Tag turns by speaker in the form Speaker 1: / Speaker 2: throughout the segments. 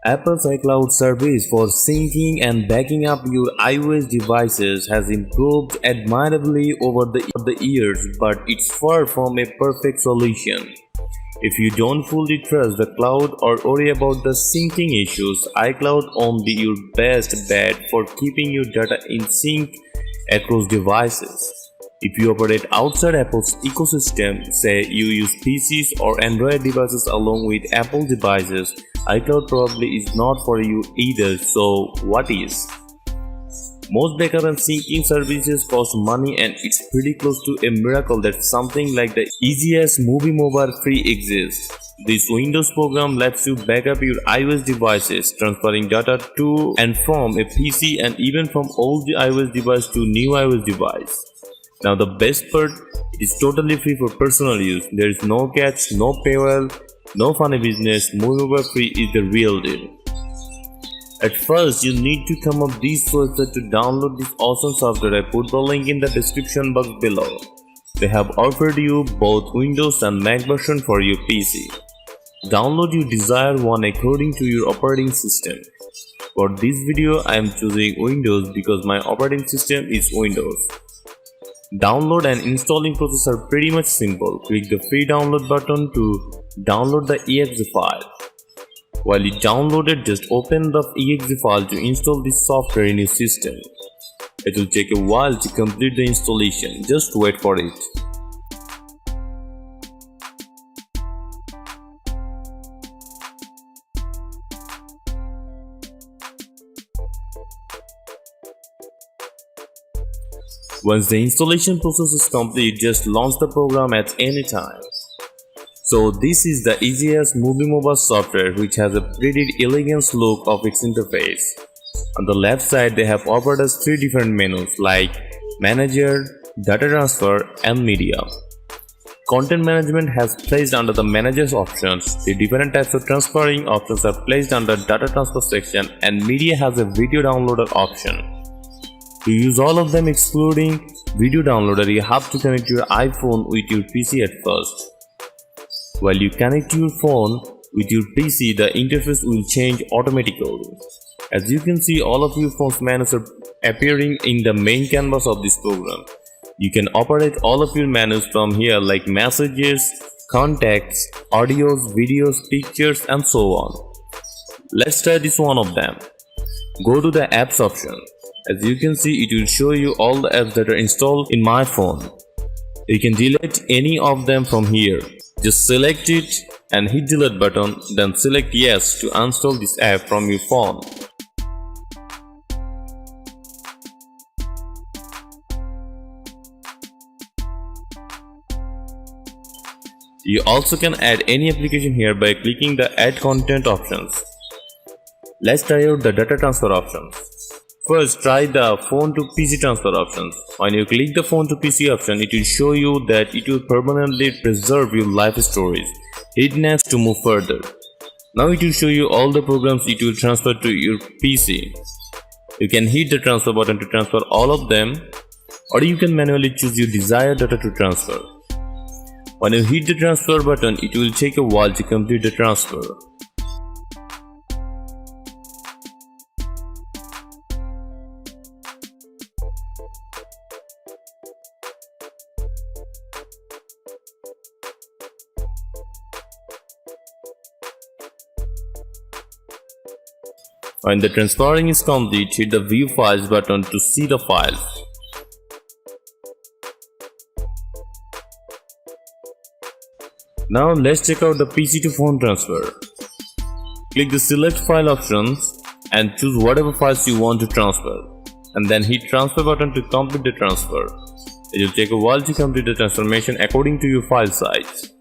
Speaker 1: Apple's iCloud service for syncing and backing up your iOS devices has improved admirably over the years, but it's far from a perfect solution. If you don't fully trust the cloud or worry about the syncing issues, iCloud won't be your best bet for keeping your data in sync across devices. If you operate outside Apple's ecosystem, say you use PCs or Android devices along with Apple devices, iCloud probably is not for you either, so what is? Most backup and syncing services cost money, and it's pretty close to a miracle that something like the easiest movie mobile free exists. This Windows program lets you back up your iOS devices, transferring data to and from a PC and even from old iOS device to new iOS device. Now the best part, it is totally free for personal use. There is no catch, no paywall, no funny business. Movie mobile free is the real deal. At first, you need to come up this website to download this awesome software. I put the link in the description box below. They have offered you both Windows and Mac version for your PC. Download your desired one according to your operating system. For this video, I am choosing Windows because my operating system is Windows. Download and installing process are pretty much simple. Click the free download button to download the exe file. While you download it, just open the exe file to install this software in your system. It will take a while to complete the installation, just wait for it. Once the installation process is complete, just launch the program at any time. So this is the easiest movie mobile software, which has a pretty elegant look of its interface. On the left side, they have offered us three different menus like Manager, Data Transfer and Media. Content management has placed under the Manager's options. The different types of transferring options are placed under Data Transfer section, and Media has a Video Downloader option. To use all of them excluding Video Downloader, you have to connect your iPhone with your PC at first. While you connect your phone with your PC, the interface will change automatically. As you can see, all of your phone's menus are appearing in the main canvas of this program. You can operate all of your menus from here like messages, contacts, audios, videos, pictures and so on. Let's try this one of them. Go to the apps option. As you can see, it will show you all the apps that are installed in my phone. You can delete any of them from here. Just select it and hit delete button, then select yes to uninstall this app from your phone. You also can add any application here by clicking the add content options. Let's try out the data transfer options. First, try the phone to PC transfer options. When you click the phone to PC option, it will show you that it will permanently preserve your live stories. Hit next to move further. Now it will show you all the programs it will transfer to your PC. You can hit the transfer button to transfer all of them, or you can manually choose your desired data to transfer. When you hit the transfer button, it will take a while to complete the transfer. When the transferring is complete, hit the View Files button to see the files. Now let's check out the PC to phone transfer. Click the Select File options and choose whatever files you want to transfer, and then hit Transfer button to complete the transfer. It will take a while to complete the transformation according to your file size.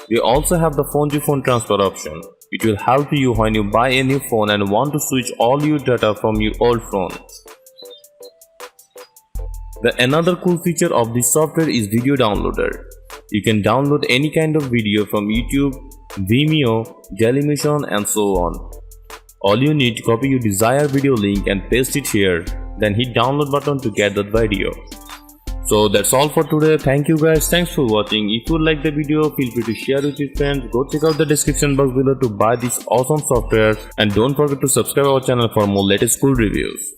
Speaker 1: We also have the phone to phone transfer option. It will help you when you buy a new phone and want to switch all your data from your old phone. Another cool feature of this software is Video Downloader. You can download any kind of video from YouTube, Vimeo, Dailymotion and so on. All you need to copy your desired video link and paste it here, then hit download button to get that video. So that's all for today. Thank you guys. Thanks for watching. If you like the video, feel free to share with your friends. Go check out the description box below to buy this awesome software, and don't forget to subscribe our channel for more latest cool reviews.